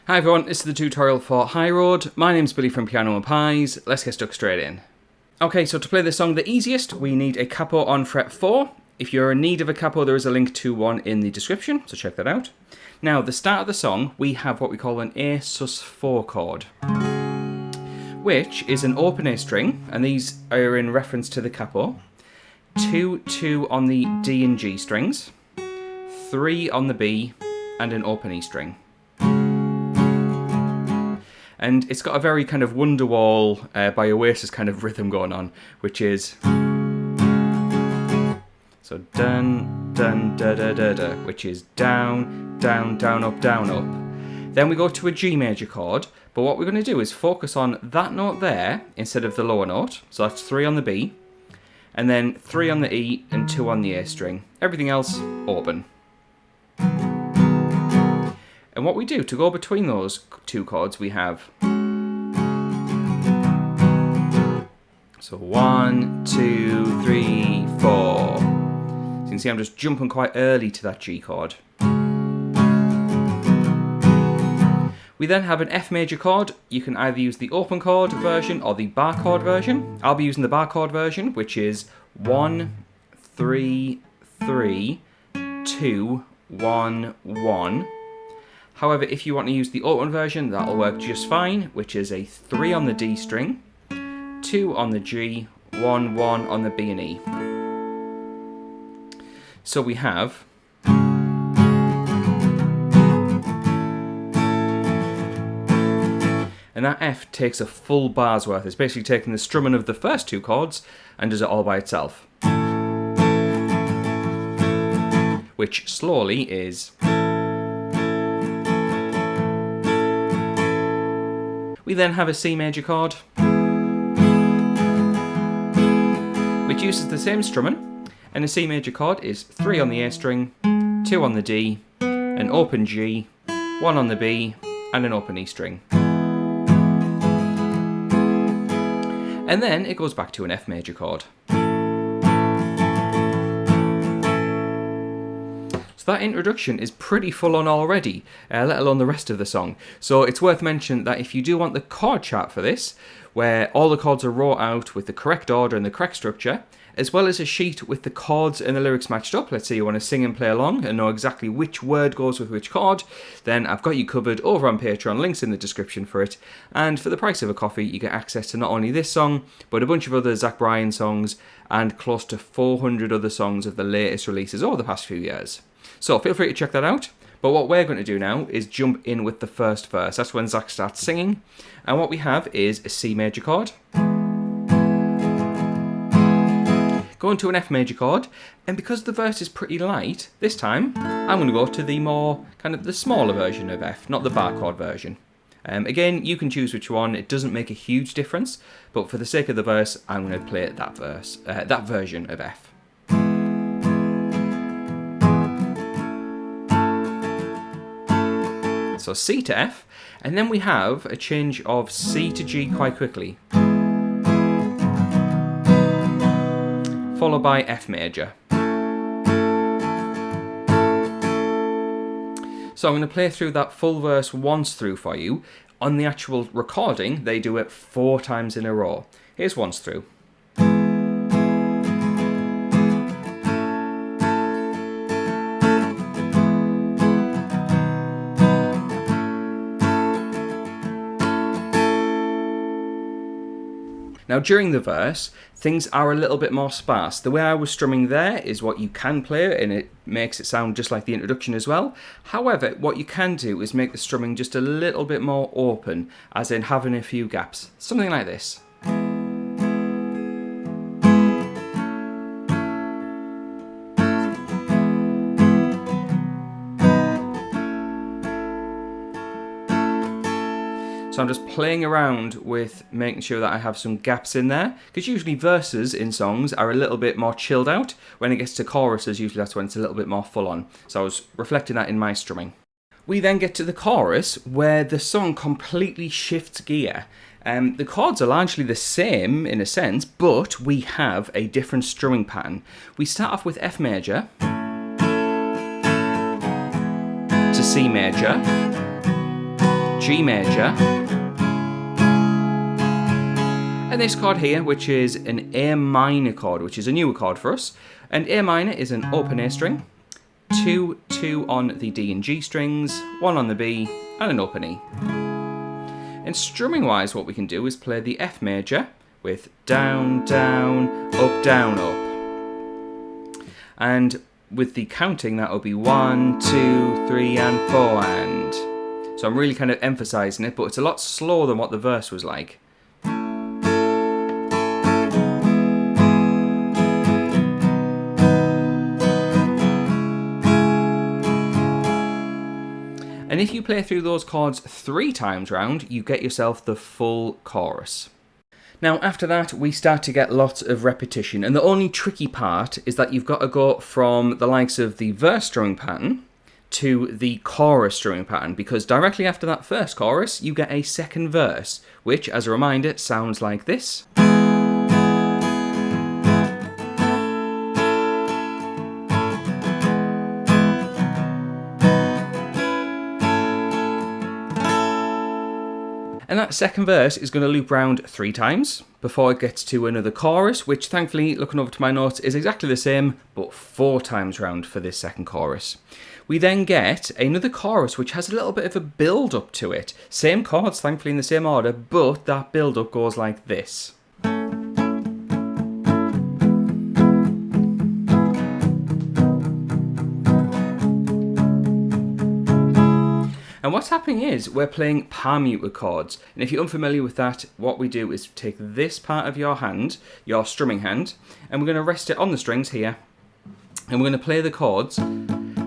Hi everyone, this is the tutorial for High Road. My name's Billy from Piano and Pies. Let's get stuck straight in. Okay, so to play this song the easiest, we need a capo on fret 4. If you're in need of a capo, there is a link to one in the description, so check that out. Now, the start of the song, we have what we call an A sus4 chord, which is an open A string, and these are in reference to the capo. 2 on the D and G strings, 3 on the B, and an open E string. And it's got a very kind of Wonderwall by Oasis kind of rhythm going on, which is so dun dun da da da da, which is down down down up down up. Then we go to a G major chord, but what we're going to do is focus on that note there instead of the lower note. So that's 3 on the B, and then 3 on the E and 2 on the A string. Everything else open. And what we do to go between those two chords, we have so 1, 2, 3, 4. So you can see I'm just jumping quite early to that G chord. We then have an F major chord. You can either use the open chord version or the bar chord version. I'll be using the bar chord version, which is 1, 3, 3, 2, 1, 1. However, if you want to use the open version, that'll work just fine, which is a 3 on the D string, 2 on the G, 1, 1 on the B and E. So we have and that F takes a full bar's worth. It's basically taking the strumming of the first two chords and does it all by itself. Which slowly is. We then have a C major chord, which uses the same strumming, and a C major chord is 3 on the A string, 2 on the D, an open G, 1 on the B, and an open E string. And then it goes back to an F major chord. That introduction is pretty full on already, let alone the rest of the song. So it's worth mentioning that if you do want the chord chart for this, where all the chords are wrote out with the correct order and the correct structure, as well as a sheet with the chords and the lyrics matched up, let's say you want to sing and play along and know exactly which word goes with which chord, then I've got you covered over on Patreon, links in the description for it. And for the price of a coffee, you get access to not only this song, but a bunch of other Zach Bryan songs and close to 400 other songs of the latest releases over the past few years. So feel free to check that out, but what we're going to do now is jump in with the first verse. That's when Zach starts singing, and what we have is a C major chord, going to an F major chord, and because the verse is pretty light, this time I'm going to go to the more, kind of the smaller version of F, not the bar chord version. Again, you can choose which one, it doesn't make a huge difference, but for the sake of the verse, I'm going to play that version of F. So C to F, and then we have a change of C to G quite quickly, followed by F major. So I'm going to play through that full verse once through for you. On the actual recording, they do it 4 times in a row. Here's once through. Now during the verse, things are a little bit more sparse. The way I was strumming there is what you can play, and it makes it sound just like the introduction as well. However, what you can do is make the strumming just a little bit more open, as in having a few gaps. Something like this. So I'm just playing around with making sure that I have some gaps in there, because usually verses in songs are a little bit more chilled out. When it gets to choruses, usually that's when it's a little bit more full on. So I was reflecting that in my strumming. We then get to the chorus, where the song completely shifts gear. The chords are largely the same in a sense, but we have a different strumming pattern. We start off with F major to C major, G major. And this chord here, which is an A minor chord, which is a newer chord for us. And A minor is an open A string, 2, 2 on the D and G strings, 1 on the B, and an open E. And strumming wise, what we can do is play the F major with down, down, up, up. And with the counting, that'll be 1, 2, 3, and 4, and. So I'm really kind of emphasizing it, but it's a lot slower than what the verse was like. And if you play through those chords 3 times round, you get yourself the full chorus. Now after that, we start to get lots of repetition, and the only tricky part is that you've got to go from the likes of the verse strumming pattern to the chorus strumming pattern, because directly after that first chorus, you get a second verse, which, as a reminder, sounds like this. And that second verse is going to loop round 3 times before it gets to another chorus, which thankfully, looking over to my notes, is exactly the same, but 4 times round for this second chorus. We then get another chorus which has a little bit of a build-up to it. Same chords, thankfully in the same order, but that build-up goes like this. And what's happening is we're playing palm muted chords. And if you're unfamiliar with that, what we do is take this part of your hand, your strumming hand, and we're going to rest it on the strings here. And we're going to play the chords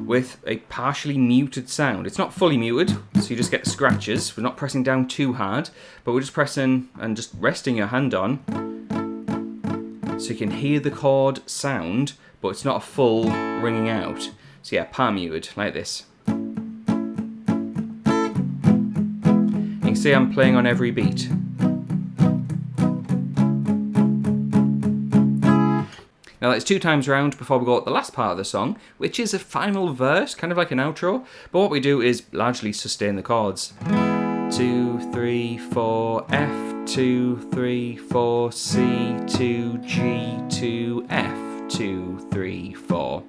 with a partially muted sound. It's not fully muted, so you just get scratches. We're not pressing down too hard, but we're just pressing and just resting your hand on, so you can hear the chord sound, but it's not a full ringing out. So yeah, palm muted, like this. You can see I'm playing on every beat. Now that's 2 times round before we go at the last part of the song, which is a final verse, kind of like an outro, but what we do is largely sustain the chords. 2, 3, 4, F, 2, 3, 4, C, 2, G, 2, F, 2, 3, 4.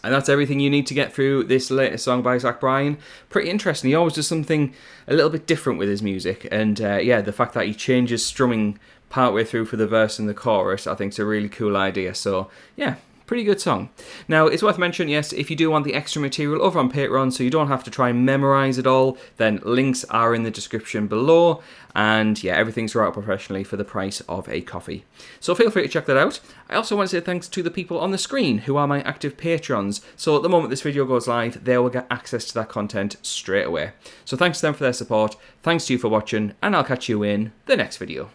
And that's everything you need to get through this latest song by Zach Bryan. Pretty interesting. He always does something a little bit different with his music. And yeah, the fact that he changes strumming partway through for the verse and the chorus, I think is a really cool idea. So yeah, pretty good song. Now, it's worth mentioning, yes, if you do want the extra material over on Patreon, so you don't have to try and memorize it all, then links are in the description below. And yeah, everything's right professionally for the price of a coffee. So feel free to check that out. I also want to say thanks to the people on the screen who are my active patrons. So at the moment this video goes live, they will get access to that content straight away. So thanks to them for their support, thanks to you for watching, and I'll catch you in the next video.